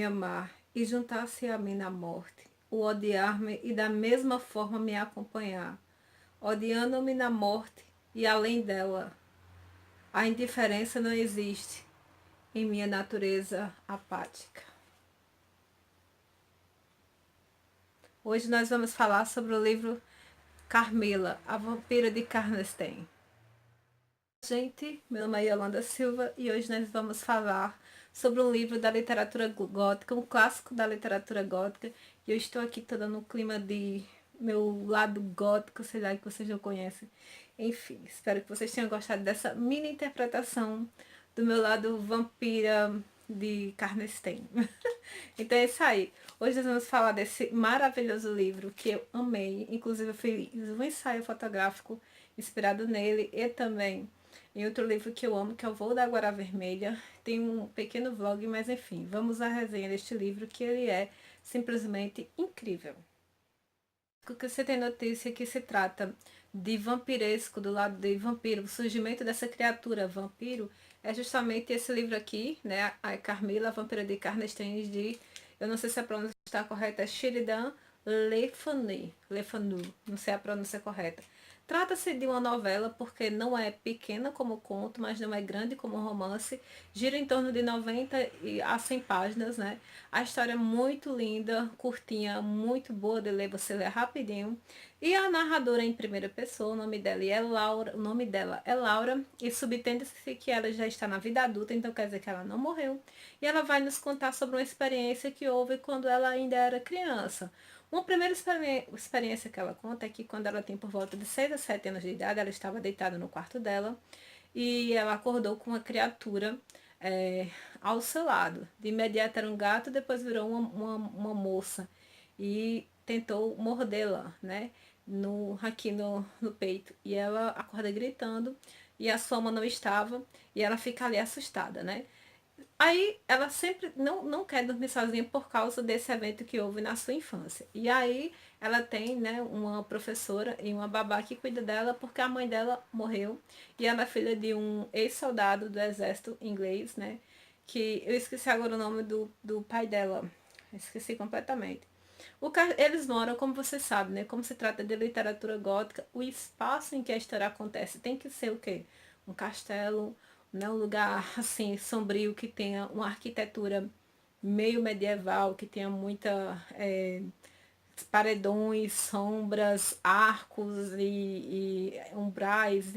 amar e juntar-se a mim na morte, o odiar-me e da mesma forma me acompanhar, odiando-me na morte e além dela. A indiferença não existe em minha natureza apática. Hoje nós vamos falar sobre o livro Carmila, a vampira de Karnstein. Gente, meu nome é Yolanda Silva e hoje nós vamos falar sobre um livro da literatura gótica, um clássico da literatura gótica. E eu estou aqui toda no clima de meu lado gótico, sei lá, que vocês não conhecem. Enfim, espero que vocês tenham gostado dessa mini interpretação do meu lado vampira de Karnstein. Então é isso aí. Hoje nós vamos falar desse maravilhoso livro que eu amei. Inclusive eu fiz um ensaio fotográfico inspirado nele e também em outro livro que eu amo, que é O Voo da Guará Vermelha. Tem um pequeno vlog, mas enfim, vamos à resenha deste livro, que ele é simplesmente incrível. O que você tem notícia que se trata de vampiresco, do lado de vampiro, o surgimento dessa criatura vampiro, é justamente esse livro aqui, né, a Carmila, a vampira de Karnstein, de, eu não sei se a pronúncia está correta, é Sheridan Le Fanu, não sei a pronúncia correta. Trata-se de uma novela porque não é pequena como conto, mas não é grande como romance. Gira em torno de 90 a 100 páginas, né? A história é muito linda, curtinha, muito boa de ler, você lê rapidinho. E a narradora em primeira pessoa, o nome dela é Laura, e subtende-se que ela já está na vida adulta, então quer dizer que ela não morreu. E ela vai nos contar sobre uma experiência que houve quando ela ainda era criança. Uma primeira experiência que ela conta é que quando ela tem por volta de 6 a 7 anos de idade, ela estava deitada no quarto dela e ela acordou com uma criatura ao seu lado. De imediato era um gato, depois virou uma moça e tentou mordê-la, né? Aqui no peito. E ela acorda gritando e a sua mãe não estava e ela fica ali assustada, né? Aí ela sempre não quer dormir sozinha por causa desse evento que houve na sua infância. E aí ela tem, né, uma professora e uma babá que cuida dela porque a mãe dela morreu. E ela é filha de um ex-soldado do exército inglês, né? Que eu esqueci agora o nome do pai dela. Esqueci completamente. Eles moram, como você sabe, né? Como se trata de literatura gótica, o espaço em que a história acontece tem que ser o quê? Um castelo, né? Um lugar assim sombrio que tenha uma arquitetura meio medieval, que tenha muita paredões, sombras, arcos e umbrais,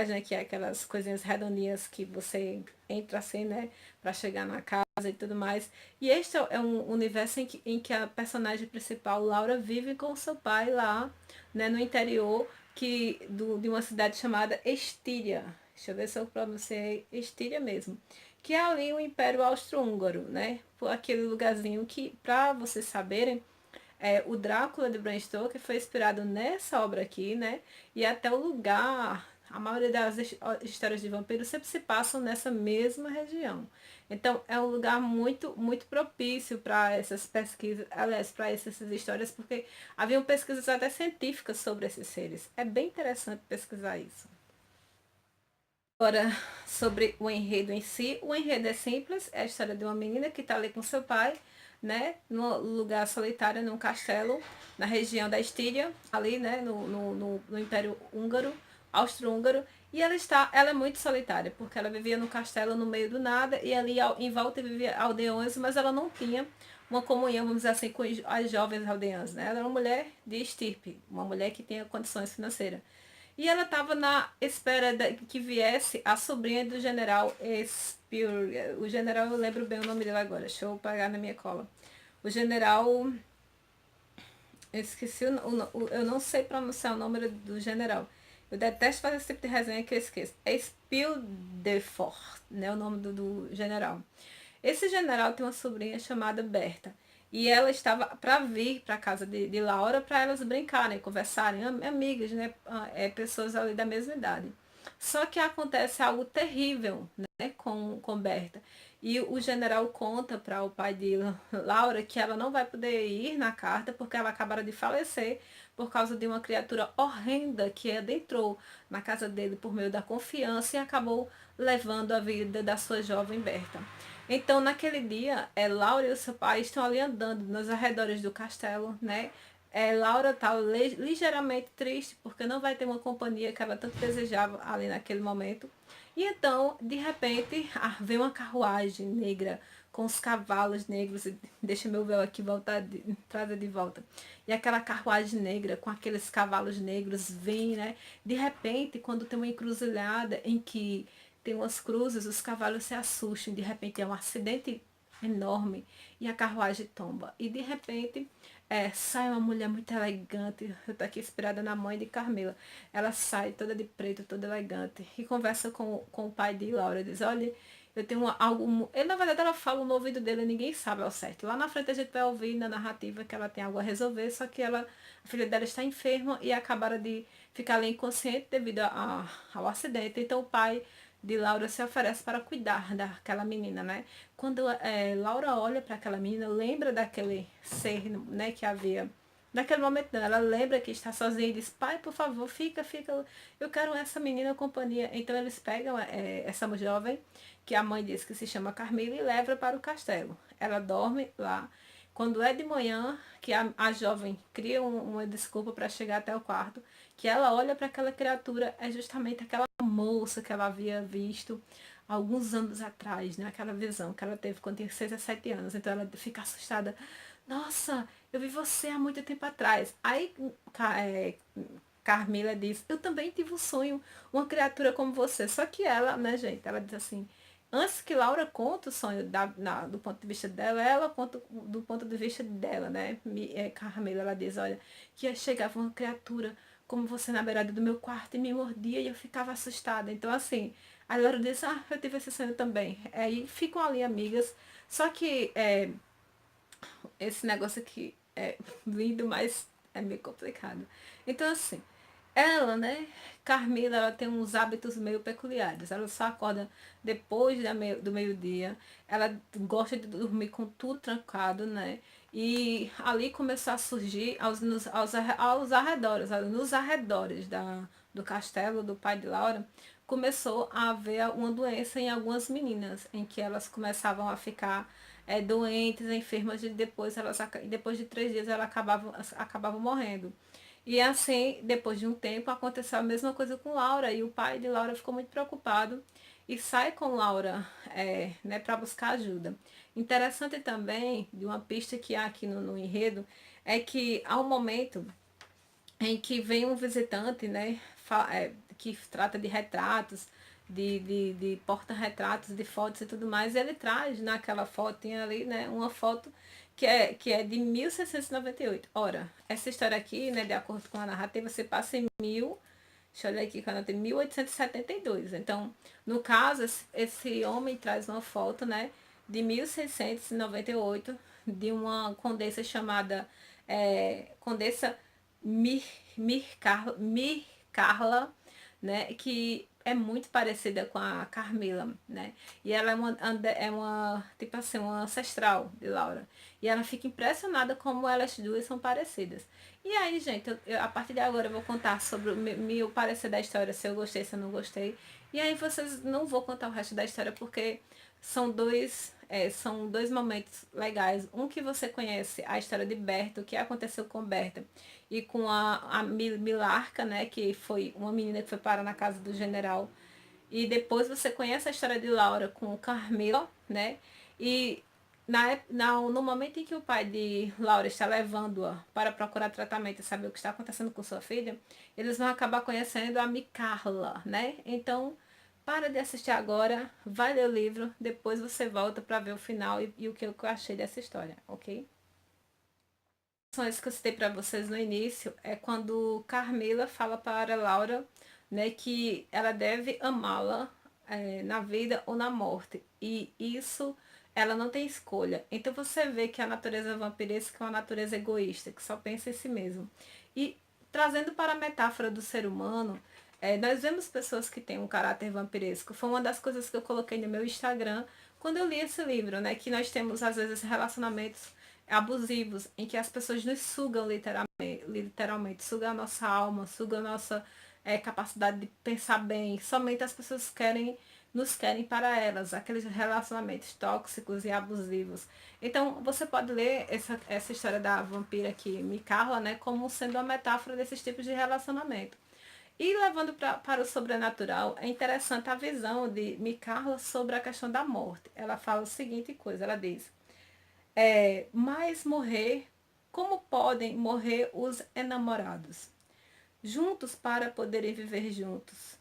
né, que é aquelas coisinhas redondinhas que você entra assim, né, para chegar na casa e tudo mais. E este é um universo em que a personagem principal, Laura, vive com seu pai lá, né, no interior de uma cidade chamada Estíria. Deixa eu ver se eu pronunciei Estíria mesmo. Que é ali o Império Austro-Húngaro, né? Por aquele lugarzinho que, para vocês saberem, o Drácula de Bram Stoker foi inspirado nessa obra aqui, né? E até o lugar, a maioria das histórias de vampiros sempre se passam nessa mesma região. Então é um lugar muito, muito propício para essas pesquisas, aliás, para essas histórias, porque haviam pesquisas até científicas sobre esses seres. É bem interessante pesquisar isso. Agora, sobre o enredo em si, o enredo é simples, é a história de uma menina que está ali com seu pai, né, no lugar solitário, num castelo, na região da Estíria, ali, né, no Império Húngaro, Austro-Húngaro, e ela é muito solitária, porque ela vivia no castelo no meio do nada, e ali em volta vivia aldeões, mas ela não tinha uma comunhão, vamos dizer assim, com as jovens aldeãs, né, ela era uma mulher de estirpe, uma mulher que tinha condições financeiras. E ela estava na espera que viesse a sobrinha do general Spear. O general, eu lembro bem o nome dele agora, deixa eu pagar na minha cola. O general, eu esqueci, eu não sei pronunciar o nome do general. Eu detesto fazer esse tipo de resenha que eu esqueço. É Spildefort, né, o nome do general. Esse general tem uma sobrinha chamada Berta. E ela estava para vir para a casa de Laura para elas brincarem, conversarem, amigas, né? Pessoas ali da mesma idade. Só que acontece algo terrível, né, com Berta. E o general conta para o pai de Laura que ela não vai poder ir na carta porque ela acabara de falecer por causa de uma criatura horrenda que adentrou na casa dele por meio da confiança e acabou levando a vida da sua jovem Berta. Então, naquele dia, Laura e o seu pai estão ali andando nos arredores do castelo, né? Laura está ligeiramente triste porque não vai ter uma companhia que ela tanto desejava ali naquele momento. E então, de repente, vem uma carruagem negra com os cavalos negros. Deixa meu véu aqui voltar, trazer de volta. E aquela carruagem negra com aqueles cavalos negros vem, né? De repente, quando tem uma encruzilhada em que tem umas cruzes, os cavalos se assustam, de repente é um acidente enorme e a carruagem tomba. E de repente sai uma mulher muito elegante, eu tô aqui inspirada na mãe de Carmila. Ela sai toda de preto, toda elegante, e conversa com o pai de Laura, diz, olha, eu tenho algo... Ele, na verdade, ela fala no ouvido dele, ninguém sabe ao certo. Lá na frente a gente vai ouvir na narrativa que ela tem algo a resolver, só que ela, a filha dela está enferma e acabaram de ficar ali inconsciente devido ao acidente. Então o pai de Laura se oferece para cuidar daquela menina, né? Quando Laura olha para aquela menina, lembra daquele ser, né, que havia naquele momento, não, ela lembra que está sozinha e diz, pai, por favor, fica, eu quero essa menina companhia. Então eles pegam essa jovem, que a mãe diz que se chama Carmila, e leva para o castelo. Ela dorme lá. Quando é de manhã, que a jovem cria uma desculpa para chegar até o quarto, que ela olha para aquela criatura, é justamente aquela moça que ela havia visto alguns anos atrás, né? Aquela visão que ela teve quando tinha 6 a 7 anos. Então ela fica assustada. Nossa, eu vi você há muito tempo atrás. Aí Carmila diz, eu também tive um sonho, uma criatura como você. Só que ela, né, gente, ela diz assim, antes que Laura conte o sonho do ponto de vista dela, ela conta do ponto de vista dela, né? Carmila, ela diz, olha, que chegava uma criatura como você na beirada do meu quarto e me mordia e eu ficava assustada. Então, assim, a Laura disse, eu tive esse sonho também. Aí ficam ali amigas. Só que esse negócio aqui é lindo, mas é meio complicado. Então, assim, ela, né, Carmila, ela tem uns hábitos meio peculiares. Ela só acorda depois do meio-dia. Ela gosta de dormir com tudo trancado, né? E ali começou a surgir aos arredores, nos arredores do castelo do pai de Laura, começou a haver uma doença em algumas meninas, em que elas começavam a ficar doentes, enfermas, e depois de 3 dias elas acabavam morrendo. E assim, depois de um tempo, aconteceu a mesma coisa com Laura, e o pai de Laura ficou muito preocupado e sai com Laura né, para buscar ajuda. Interessante também, de uma pista que há aqui no enredo, é que há um momento em que vem um visitante, né, que trata de retratos, de porta-retratos, de fotos e tudo mais, e ele traz naquela fotinha ali, né, uma foto que é de 1698. Ora, essa história aqui, né, de acordo com a narrativa, se passa em deixa eu olhar aqui, quando tem 1872. Então, no caso, esse homem traz uma foto, né, de 1698, de uma condessa chamada Condessa Mir, Mir Carla, né, que é muito parecida com a Carmila, né, e ela tipo assim, uma ancestral de Laura, e ela fica impressionada como elas duas são parecidas. E aí, gente, a partir de agora eu vou contar sobre o meu parecer da história, se eu gostei, se eu não gostei, e aí vocês não vou contar o resto da história porque são dois momentos legais. Um que você conhece a história de Berta, o que aconteceu com Berta, e com a Milarca, né, que foi uma menina que foi parar na casa do general. E depois você conhece a história de Laura com Carmila, né? E no momento em que o pai de Laura está levando-a para procurar tratamento e saber o que está acontecendo com sua filha, eles vão acabar conhecendo a Micarla, né? Então, para de assistir agora, vai ler o livro, depois você volta para ver o final e o que eu achei dessa história, ok? As que eu citei para vocês no início é quando Carmila fala para Laura, né, que ela deve amá-la na vida ou na morte. E isso ela não tem escolha. Então você vê que a natureza vampiresca é uma natureza egoísta, que só pensa em si mesmo. E trazendo para a metáfora do ser humano, nós vemos pessoas que têm um caráter vampiresco. Foi uma das coisas que eu coloquei no meu Instagram quando eu li esse livro, né? Que nós temos, às vezes, relacionamentos abusivos, em que as pessoas nos sugam literalmente sugam a nossa alma, sugam a nossa capacidade de pensar bem. Somente as pessoas querem nos querem para elas, aqueles relacionamentos tóxicos e abusivos. Então, você pode ler essa história da vampira aqui, Micala, né, como sendo uma metáfora desses tipos de relacionamento. E levando para o sobrenatural, é interessante a visão de Micala sobre a questão da morte. Ela fala o seguinte coisa, ela diz, mas morrer, como podem morrer os enamorados? Juntos para poderem viver juntos.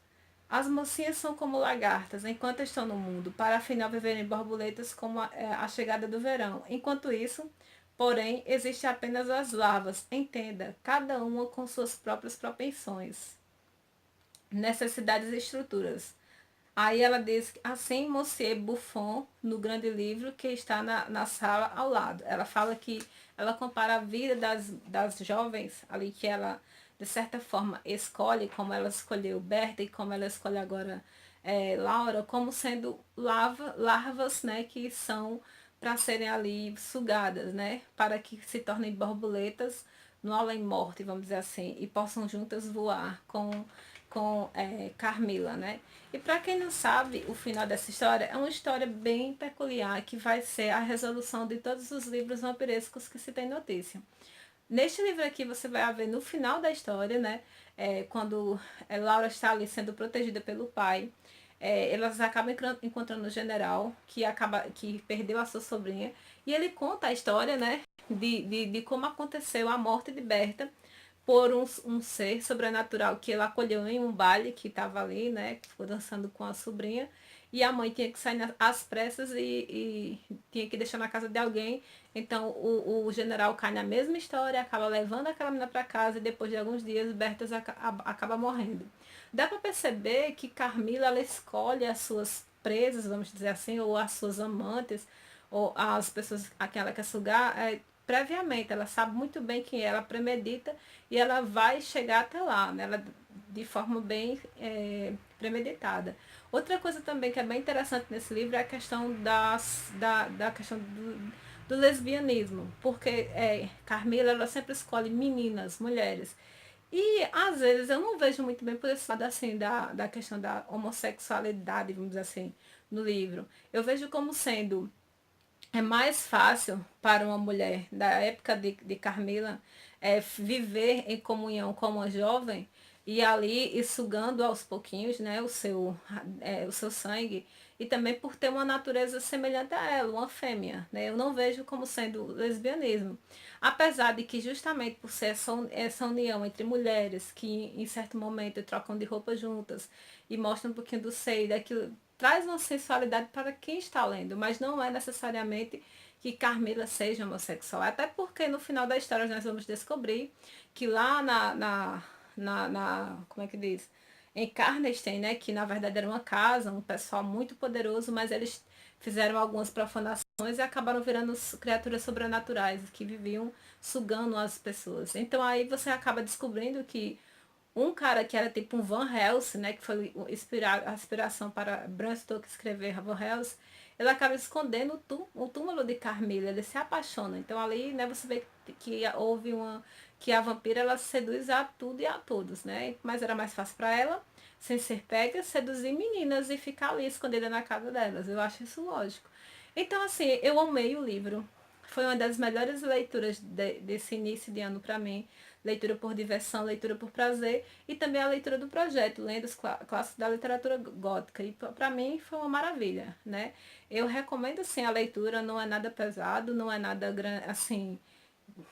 As mocinhas são como lagartas, enquanto estão no mundo, para afinal viverem borboletas como a chegada do verão. Enquanto isso, porém, existem apenas as larvas, entenda, cada uma com suas próprias propensões, necessidades e estruturas. Aí ela diz, assim Monsieur Buffon, no grande livro que está na sala ao lado. Ela fala que ela compara a vida das jovens ali que ela, de certa forma, escolhe, como ela escolheu Berta e como ela escolhe agora Laura, como sendo larvas, né, que são para serem ali sugadas, né, para que se tornem borboletas no além-morte, vamos dizer assim, e possam juntas voar com Carmila, né? E para quem não sabe, o final dessa história é uma história bem peculiar, que vai ser a resolução de todos os livros vampirescos que se tem notícia. Neste livro aqui você vai ver no final da história, né? Quando Laura está ali sendo protegida pelo pai, elas acabam encontrando o general que perdeu a sua sobrinha, e ele conta a história, né? De como aconteceu a morte de Berta por um ser sobrenatural que ele acolheu em um baile que estava ali, né? Que ficou dançando com a sobrinha. E a mãe tinha que sair às pressas e tinha que deixar na casa de alguém. Então o general cai na mesma história, acaba levando aquela menina para casa e depois de alguns dias Bertas acaba morrendo. Dá para perceber que Carmila ela escolhe as suas presas, vamos dizer assim, ou as suas amantes, ou as pessoas a quem ela quer sugar, previamente. Ela sabe muito bem quem ela premedita e ela vai chegar até lá, né? Ela, de forma bem premeditada. Outra coisa também que é bem interessante nesse livro é a questão da questão do lesbianismo, porque Carmila ela sempre escolhe meninas, mulheres. E às vezes eu não vejo muito bem por esse lado assim da questão da homossexualidade, vamos dizer assim, no livro. Eu vejo como sendo mais fácil para uma mulher da época de Carmila viver em comunhão com uma jovem e ali ir sugando aos pouquinhos, né, o seu sangue, e também por ter uma natureza semelhante a ela, uma fêmea, né? Eu não vejo como sendo lesbianismo. Apesar de que justamente por ser essa união entre mulheres que em certo momento trocam de roupa juntas e mostram um pouquinho do seio, daquilo traz uma sensualidade para quem está lendo, mas não é necessariamente que Carmila seja homossexual. Até porque no final da história nós vamos descobrir que lá como é que diz? Em Karnstein, né, que na verdade era uma casa, um pessoal muito poderoso, mas eles fizeram algumas profanações e acabaram virando criaturas sobrenaturais que viviam sugando as pessoas. Então aí você acaba descobrindo que um cara que era tipo um Van Helsing, né, que foi a inspiração para Bram Stoker escrever Van Helsing, ele acaba escondendo o túmulo de Carmila, ele se apaixona. Então ali, né, você vê que houve que a vampira ela seduz a tudo e a todos, né? Mas era mais fácil para ela, sem ser pega, seduzir meninas e ficar ali escondida na casa delas. Eu acho isso lógico. Então assim, eu amei o livro. Foi uma das melhores leituras desse início de ano para mim. Leitura por diversão, leitura por prazer e também a leitura do projeto, lendo os clássicos da literatura gótica. E para mim foi uma maravilha, né? Eu recomendo sim a leitura, não é nada pesado, não é nada assim,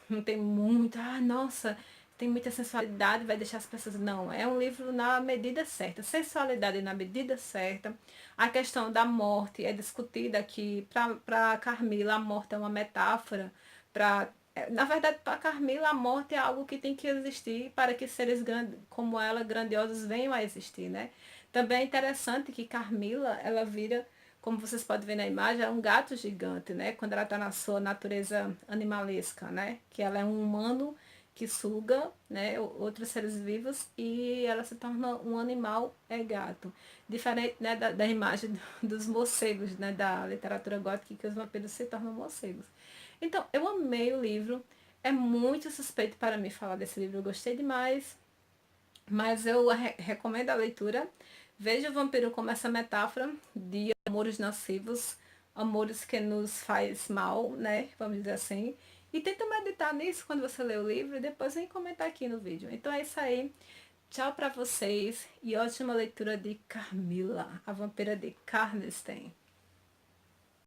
não tem muito, nossa, tem muita sensualidade, vai deixar as pessoas. Não, é um livro na medida certa, sensualidade na medida certa. A questão da morte é discutida aqui. Para Carmila, a morte é uma metáfora para. Na verdade, para Carmila, a morte é algo que tem que existir para que seres como ela, grandiosos, venham a existir, né? Também é interessante que Carmila, ela vira, como vocês podem ver na imagem, é um gato gigante, né? Quando ela está na sua natureza animalesca, né? Que ela é um humano que suga, né, outros seres vivos e ela se torna um animal gato. Diferente, né, da imagem dos morcegos, né, da literatura gótica, que os vampiros se tornam morcegos. Então, eu amei o livro. É muito suspeito para mim falar desse livro. Eu gostei demais. Mas eu recomendo a leitura. Veja o vampiro como essa metáfora de amores nocivos, amores que nos faz mal, né? Vamos dizer assim. E tenta meditar nisso quando você lê o livro e depois vem comentar aqui no vídeo. Então é isso aí. Tchau pra vocês e ótima leitura de Carmila, a vampira de Karnstein.